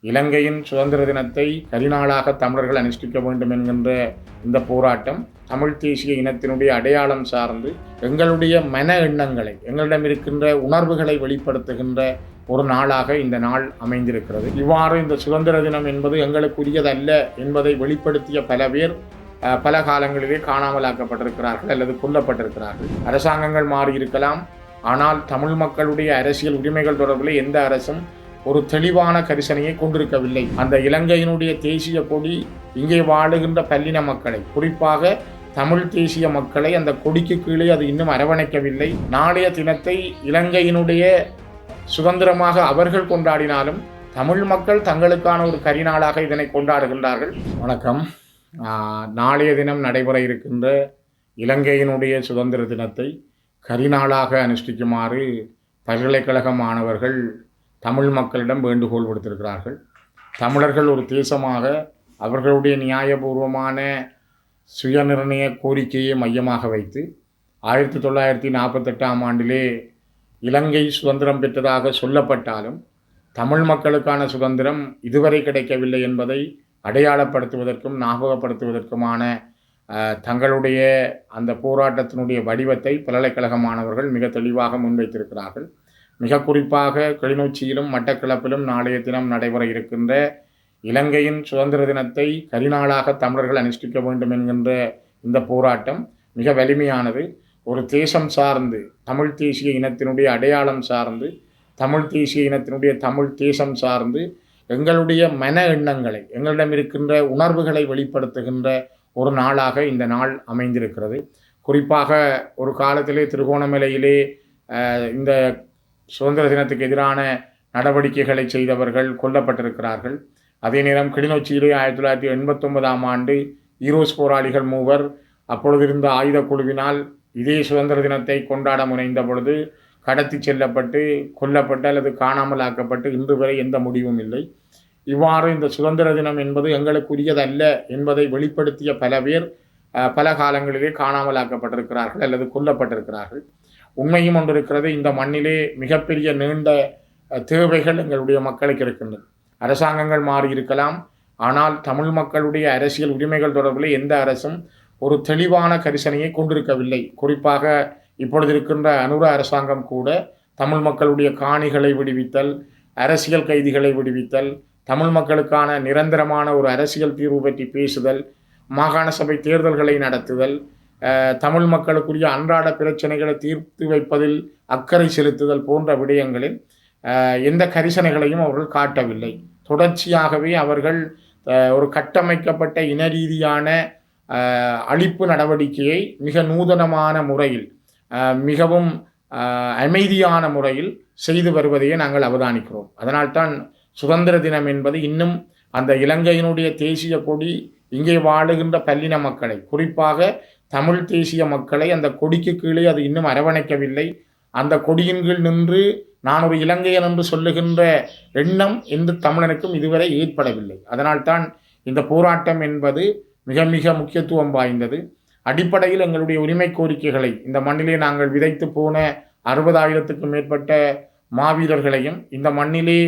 இலங்கையின் சுதந்திர தினத்தை கரிநாளாக தமிழர்கள் அனுஷ்டிக்க வேண்டும் என்கின்ற இந்த போராட்டம் தமிழ் தேசிய இனத்தினுடைய அடையாளம் சார்ந்து எங்களுடைய மன எண்ணங்களை, எங்களிடம் இருக்கின்ற உணர்வுகளை வெளிப்படுத்துகின்ற ஒரு நாளாக இந்த நாள் அமைந்திருக்கிறது. இவ்வாறு இந்த சுதந்திர தினம் என்பது எங்களுக்குரியதல்ல என்பதை வெளிப்படுத்திய பல பேர் பல காலங்களிலே காணாமலாக்கப்பட்டிருக்கிறார்கள் அல்லது கொல்லப்பட்டிருக்கிறார்கள். அரசாங்கங்கள் மாறியிருக்கலாம், ஆனால் தமிழ் மக்களுடைய அரசியல் உரிமைகள் தொடர்பில் எந்த அரசும் ஒரு தெளிவான கரிசனையை கொண்டிருக்கவில்லை. அந்த இலங்கையினுடைய தேசிய கொடி இங்கே வாழுகின்ற பல்லின மக்களை, குறிப்பாக தமிழ் தேசிய மக்களை அந்த கொடிக்கு கீழே அது இன்னும் அரவணைக்கவில்லை. நாளைய தினத்தை இலங்கையினுடைய சுதந்திரமாக அவர்கள் கொண்டாடினாலும் தமிழ் மக்கள் தங்களுக்கான ஒரு கரிநாளாக இதனை கொண்டாடுகின்றார்கள். வணக்கம். நாளைய தினம் நடைபெற இருக்கின்ற இலங்கையினுடைய சுதந்திர தினத்தை கரிநாளாக அனுஷ்டிக்குமாறு பல்கலைக்கழக மாணவர்கள் தமிழ் மக்களிடம் வேண்டுகோள் விடுத்திருக்கிறார்கள். தமிழர்கள் ஒரு தேசமாக அவர்களுடைய நியாயபூர்வமான சுயநிர்ணய கோரிக்கையை மையமாக வைத்து 1948ஆம் ஆண்டிலே இலங்கை சுதந்திரம் பெற்றதாக சொல்லப்பட்டாலும் தமிழ் மக்களுக்கான சுதந்திரம் இதுவரை கிடைக்கவில்லை என்பதை அடையாளப்படுத்துவதற்கும் ஞாபகப்படுத்துவதற்குமான தங்களுடைய அந்த போராட்டத்தினுடைய வடிவத்தை பல்கலைக்கழக மாணவர்கள் மிக தெளிவாக முன்வைத்திருக்கிறார்கள். மிக குறிப்பாக கிளிநொச்சியிலும் மட்டக்களப்பிலும் நாளைய தினம் நடைபெற இருக்கின்ற இலங்கையின் சுதந்திர தினத்தை கரிநாளாக தமிழர்கள் அனுஷ்டிக்க வேண்டும் என்கின்ற இந்த போராட்டம் மிக வலிமையானது. ஒரு தேசம் சார்ந்து, தமிழ் தேசிய இனத்தினுடைய அடையாளம் சார்ந்து, தமிழ் தேசிய இனத்தினுடைய தமிழ் தேசம் சார்ந்து எங்களுடைய மன எண்ணங்களை, எங்களிடம் இருக்கின்ற உணர்வுகளை வெளிப்படுத்துகின்ற ஒரு நாளாக இந்த நாள் அமைந்திருக்கிறது. குறிப்பாக ஒரு காலத்திலே திருகோணமலையிலே இந்த சுதந்திர தினத்துக்கு எதிரான நடவடிக்கைகளை செய்தவர்கள் கொல்லப்பட்டிருக்கிறார்கள். அதே நேரம் கிளிநொச்சியிலே 1989ஆம் ஆண்டு ஈரோஸ் போராளிகள் 3 அப்பொழுது இருந்த ஆயுத குழுவினால் இதே சுதந்திர தினத்தை கொண்டாட முனைந்த பொழுது கடத்தி செல்லப்பட்டு கொல்லப்பட்டு அல்லது காணாமல் ஆக்கப்பட்டு இன்று வரை எந்த முடிவும் இல்லை. இவ்வாறு இந்த சுதந்திர தினம் என்பது எங்களுக்குரியதல்ல என்பதை வெளிப்படுத்திய பல பேர் பல காலங்களிலே காணாமல் ஆக்கப்பட்டிருக்கிறார்கள் அல்லது கொல்லப்பட்டிருக்கிறார்கள். உண்மையும் ஒன்று இருக்கிறது. இந்த மண்ணிலே மிகப்பெரிய நீண்ட தேவைகள் எங்களுடைய மக்களுக்கு இருக்கின்றது. அரசாங்கங்கள் மாறியிருக்கலாம், ஆனால் தமிழ் மக்களுடைய அரசியல் உரிமைகள் தொடர்பில் எந்த அரசும் ஒரு தெளிவான கரிசனையை கொண்டிருக்கவில்லை. குறிப்பாக இப்பொழுது இருக்கின்ற அனுர அரசாங்கம் கூட தமிழ் மக்களுடைய காணிகளை விடுவித்தல், அரசியல் கைதிகளை விடுவித்தல், தமிழ் மக்களுக்கான நிரந்தரமான ஒரு அரசியல் தீர்வு பற்றி பேசுதல், மாகாண சபை தேர்தல்களை நடத்துதல், தமிழ் மக்களுக்குரிய அன்றாட பிரச்சனைகளை தீர்த்து வைப்பதில் அக்கறை செலுத்துதல் போன்ற விடயங்களில் எந்த கரிசனைகளையும் அவர்கள் காட்டவில்லை. தொடர்ச்சியாகவே அவர்கள் ஒரு கட்டமைக்கப்பட்ட இன ரீதியான அழிப்பு நடவடிக்கையை மிக நூதனமான முறையில், மிகவும் அமைதியான முறையில் செய்து வருவதையே நாங்கள் அவதானிக்கிறோம். அதனால்தான் சுதந்திர தினம் என்பது இன்னும் அந்த இலங்கையினுடைய தேசிய கொடி இங்கே வாழுகின்ற பல்லின மக்களை, குறிப்பாக தமிழ் தேசிய மக்களை அந்த கொடிக்கு கீழே அது இன்னும் அரவணைக்கவில்லை. அந்த கொடியின் கீழ் நின்று நான் ஒரு இலங்கையன் என்று சொல்லுகின்ற எண்ணம் எந்த தமிழனுக்கும் இதுவரை ஏற்படவில்லை. அதனால்தான் இந்த போராட்டம் என்பது மிக மிக முக்கியத்துவம் வாய்ந்தது. அடிப்படையில் எங்களுடைய உரிமை கோரிக்கைகளை இந்த மண்ணிலே நாங்கள் விதைத்து போன 60,000க்கும் மேற்பட்ட மாவீரர்களையும், இந்த மண்ணிலே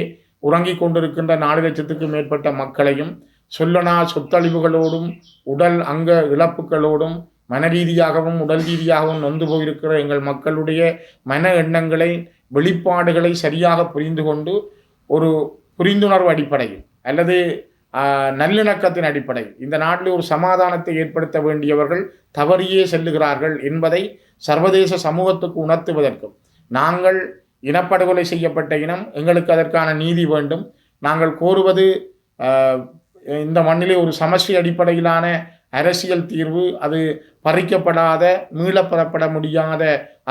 உறங்கிக் கொண்டிருக்கின்ற 4 லட்சத்துக்கும் மேற்பட்ட மக்களையும் சொல்லனா சொத்தழிவுகளோடும் உடல் அங்க இழப்புகளோடும் மன ரீதியாகவும் உடல் ரீதியாகவும் நொந்து போயிருக்கிற எங்கள் மக்களுடைய மன எண்ணங்களை, வெளிப்பாடுகளை சரியாக புரிந்து கொண்டு ஒரு புரிந்துணர்வு அடிப்படையில் அல்லது நல்லிணக்கத்தின் அடிப்படையில் இந்த நாட்டில் ஒரு சமாதானத்தை ஏற்படுத்த வேண்டியவர்கள் தவறியே செல்லுகிறார்கள் என்பதை சர்வதேச சமூகத்துக்கு உணர்த்துவதற்கும், நாங்கள் இனப்படுகொலை செய்யப்பட்ட இனம், எங்களுக்கு அதற்கான நீதி வேண்டும், நாங்கள் கோருவது இந்த மண்ணிலே ஒரு சமஷ்டி அடிப்படையிலான அரசியல் தீர்வு, அது பறிக்கப்படாத மீளப்பெறப்பட முடியாத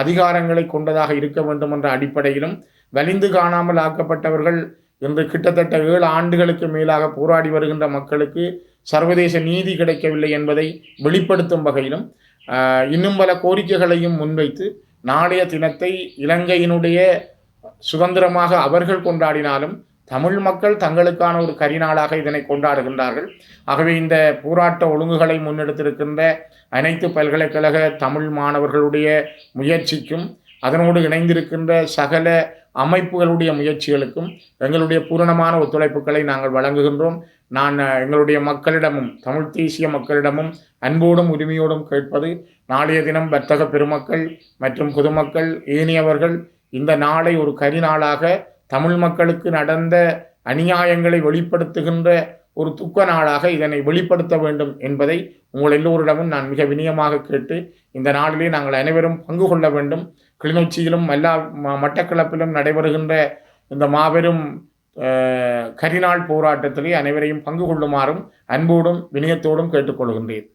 அதிகாரங்களை கொண்டதாக இருக்க வேண்டும் என்ற அடிப்படையிலும், வலிந்து காணாமல் ஆக்கப்பட்டவர்கள் இன்று கிட்டத்தட்ட 7 ஆண்டுகளுக்கு மேலாக போராடி வருகின்ற மக்களுக்கு சர்வதேச நீதி கிடைக்கவில்லை என்பதை வெளிப்படுத்தும் வகையிலும் இன்னும் பல கோரிக்கைகளையும் முன்வைத்து நாளைய தினத்தை இலங்கையினுடைய சுதந்திரமாக அவர்கள் கொண்டாடினாலும் தமிழ் மக்கள் தங்களுக்கான ஒரு கரிநாளாக இதனை கொண்டாடுகின்றார்கள். ஆகவே இந்த போராட்ட ஒழுங்குகளை முன்னெடுத்திருக்கின்ற அனைத்து பல்கலைக்கழக தமிழ் மாணவர்களுடைய முயற்சிக்கும் அதனோடு இணைந்திருக்கின்ற சகல அமைப்புகளுடைய முயற்சிகளுக்கும் எங்களுடைய பூரணமான ஒத்துழைப்புகளை நாங்கள் வழங்குகின்றோம். நான் எங்களுடைய மக்களிடமும் தமிழ் தேசிய மக்களிடமும் அன்போடும் உரிமையோடும் கேட்பது, நாளைய தினம் வர்த்தக பெருமக்கள் மற்றும் பொதுமக்கள் ஏனையவர்கள் இந்த நாளை ஒரு கரிநாளாக தமிழ் மக்களுக்கு நடந்த அநியாயங்களை வெளிப்படுத்துகின்ற ஒரு துக்க நாளாக இதனை வெளிப்படுத்த வேண்டும் என்பதை உங்கள் எல்லோரிடமும் நான் மிக வினயமாக கேட்டு இந்த நாளிலே நாங்கள் அனைவரும் பங்கு கொள்ள வேண்டும். கிளிநொச்சியிலும் எல்லா மட்டக்களப்பிலும் நடைபெறுகின்ற இந்த மாபெரும் கரிநாள் போராட்டத்திலே அனைவரையும் பங்கு கொள்ளுமாறும் அன்போடும் வினயத்தோடும் கேட்டுக்கொள்கின்றேன்.